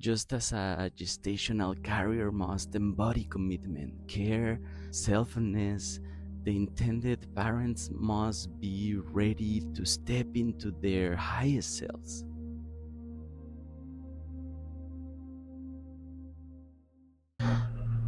Just as a gestational carrier must embody commitment, care, selflessness, the intended parents must be ready to step into their highest selves.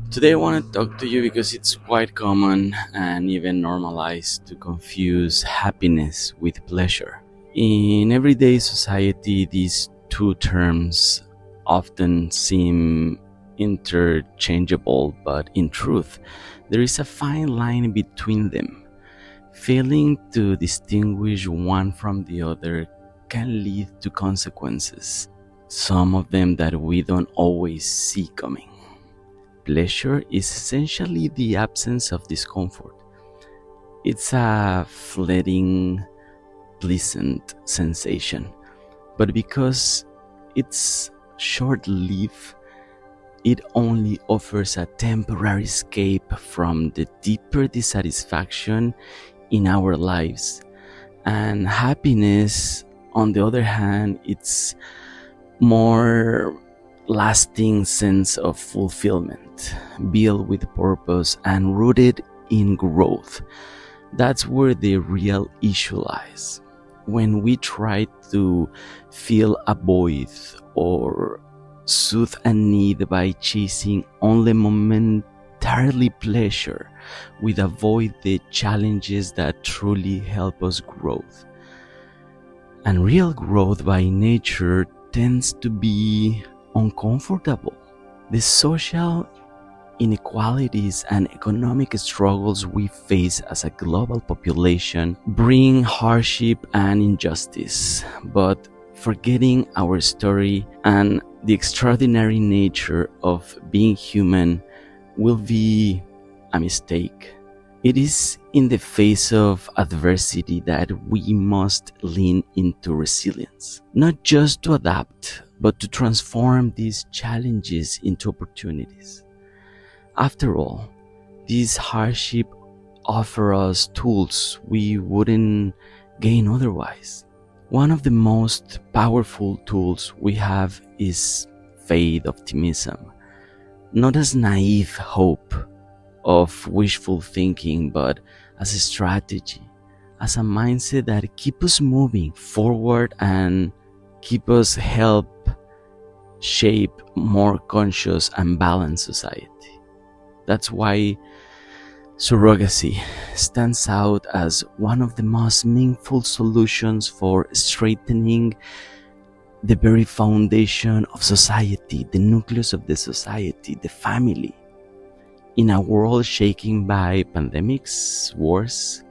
Today I want to talk to you because it's quite common and even normalized to confuse happiness with pleasure. In everyday society, these two terms often seem interchangeable, but in truth, there is a fine line between them. Failing to distinguish one from the other can lead to consequences, some of them that we don't always see coming. Pleasure is essentially the absence of discomfort. It's a fleeting, pleasant sensation, but because it's short-lived, it only offers a temporary escape from the deeper dissatisfaction in our lives. And happiness, on the other hand, it's more lasting sense of fulfillment, built with purpose and rooted in growth. That's where the real issue lies. When we try to fill a void or soothe a need by chasing only momentarily pleasure, we avoid the challenges that truly help us grow. And real growth by nature tends to be uncomfortable. The social inequalities and economic struggles we face as a global population bring hardship and injustice, but forgetting our story and the extraordinary nature of being human will be a mistake. It is in the face of adversity that we must lean into resilience, not just to adapt, but to transform these challenges into opportunities. After all, these hardships offer us tools we wouldn't gain otherwise. One of the most powerful tools we have is faith optimism, not as naive hope of wishful thinking, but as a strategy, as a mindset that keeps us moving forward and keep us help shape more conscious and balanced society. That's why surrogacy stands out as one of the most meaningful solutions for strengthening the very foundation of society, the nucleus of the society, the family. In a world shaken by pandemics, wars,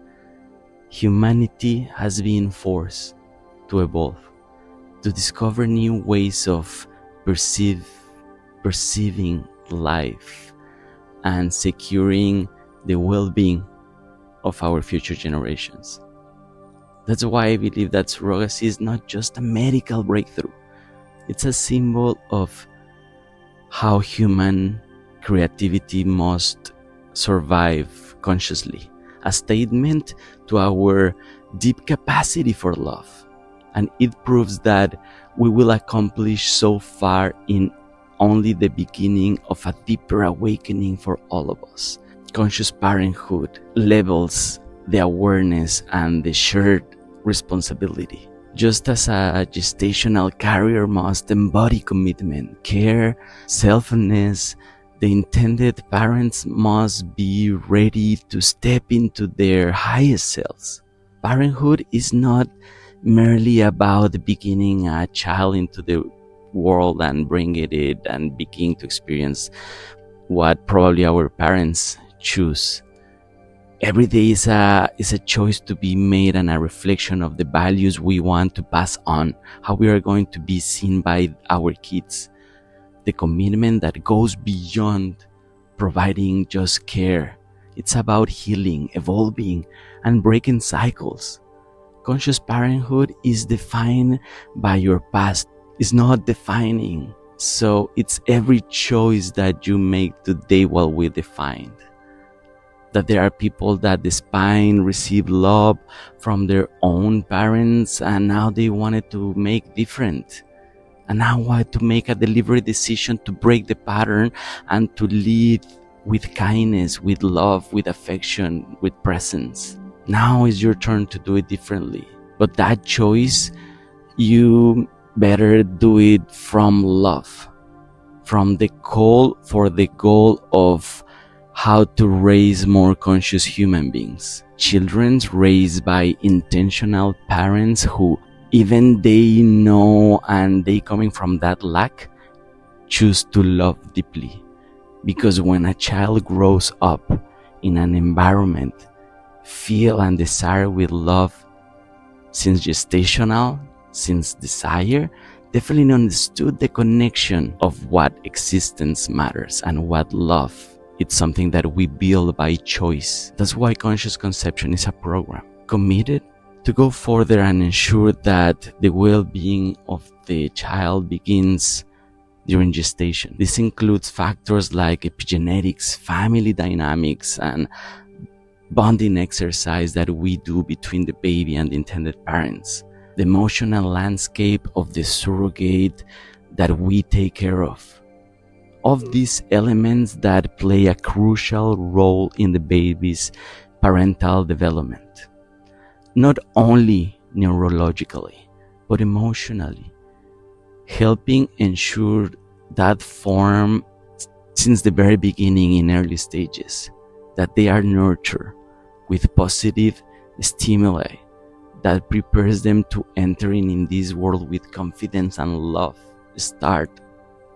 humanity has been forced to evolve, to discover new ways of perceiving life and securing the well-being of our future generations. That's why I believe that surrogacy is not just a medical breakthrough. It's a symbol of how human creativity must survive consciously, a statement to our deep capacity for love. And it proves that we will accomplish so far in only the beginning of a deeper awakening for all of us. Conscious parenthood levels the awareness and the shared responsibility. Just as a gestational carrier must embody commitment, care, selflessness, the intended parents must be ready to step into their highest selves. Parenthood is not merely about beginning a child into the world and bringing it and begin to experience what probably our parents choose. Every day is a choice to be made and a reflection of the values we want to pass on, how we are going to be seen by our kids. The commitment that goes beyond providing just care. It's about healing, evolving, and breaking cycles. Conscious parenthood is defined by your past. It's not defining. So it's every choice that you make today while we defined. That there are people that despite receive love from their own parents and now they wanted to make different. And now I had to make a deliberate decision to break the pattern and to lead with kindness, with love, with affection, with presence. Now is your turn to do it differently. But that choice, you better do it from love, from the goal of how to raise more conscious human beings. Children raised by intentional parents who, even they know and they coming from that lack, choose to love deeply. Because when a child grows up in an environment filled and desired with love since gestational, since desire, definitely understood the connection of what existence matters and what love. It's something that we build by choice. That's why conscious conception is a program committed to go further and ensure that the well-being of the child begins during gestation. This includes factors like epigenetics, family dynamics, and bonding exercise that we do between the baby and the intended parents. The emotional landscape of the surrogate that we take care of these elements that play a crucial role in the baby's parental development, not only neurologically, but emotionally, helping ensure that form since the very beginning in early stages, that they are nurtured with positive stimuli that prepares them to entering in this world with confidence and love, start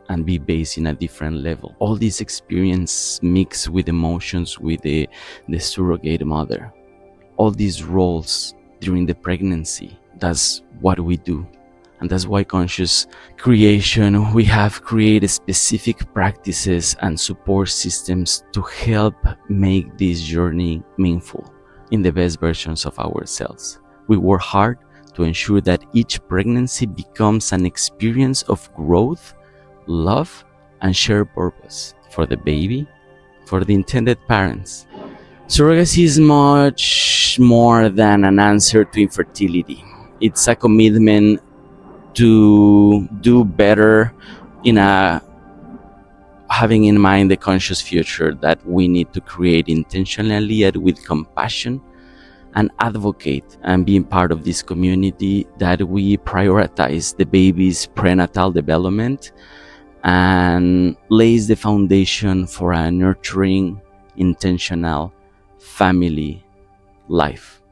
and be based in a different level. All this experience mixed with emotions with the surrogate mother. All these roles during the pregnancy, that's what we do. And that's why conscious creation, we have created specific practices and support systems to help make this journey meaningful in the best versions of ourselves. We work hard to ensure that each pregnancy becomes an experience of growth, love, and shared purpose for the baby, for the intended parents. Surrogacy is much more than an answer to infertility. It's a commitment to do better in having in mind the conscious future that we need to create intentionally and with compassion, and advocate and being part of this community that we prioritize the baby's prenatal development and lays the foundation for a nurturing, intentional family life.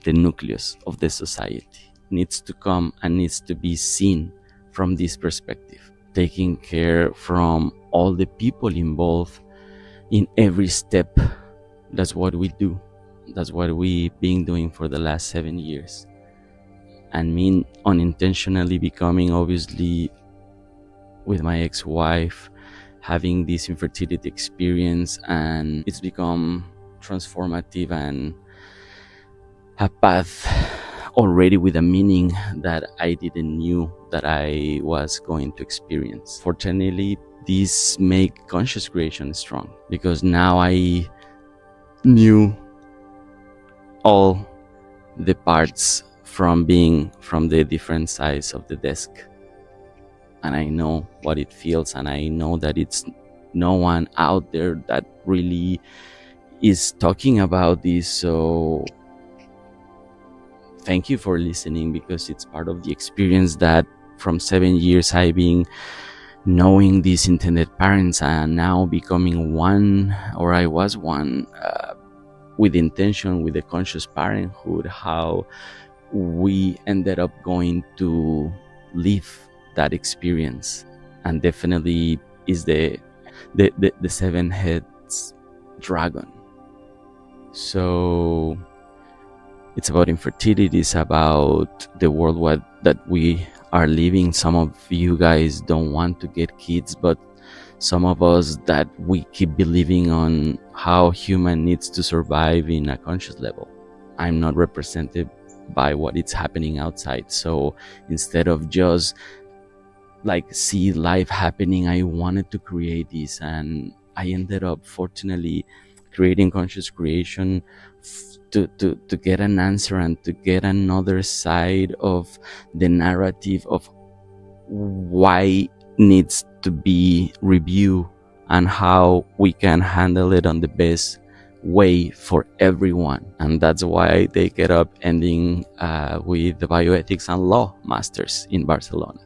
The nucleus of the society needs to come and needs to be seen from this perspective, taking care from all the people involved in every step. That's what we do. That's what we've been doing for the last 7 years. And me unintentionally becoming, obviously, with my ex-wife, having this infertility experience, and it's become transformative and a path already with a meaning that I didn't knew that I was going to experience. Fortunately, this make conscious creation strong, because now I knew all the parts from being from the different sides of the desk, and I know what it feels, and I know that it's no one out there that really is talking about this. So thank you for listening, because it's part of the experience that from 7 years I've been knowing these intended parents, and now becoming one, or I was one, with intention, with the conscious parenthood, how we ended up going to live that experience. And definitely is the seven heads dragon. So it's about infertility, it's about the world that we are living. Some of you guys don't want to get kids, but some of us that we keep believing on how human needs to survive in a conscious level. I'm not represented by what is happening outside. So instead of just like see life happening, I wanted to create this, and I ended up fortunately creating conscious creation to get an answer and to get another side of the narrative of why needs to be reviewed and how we can handle it on the best way for everyone. And that's why they get up ending with the bioethics and law masters in Barcelona.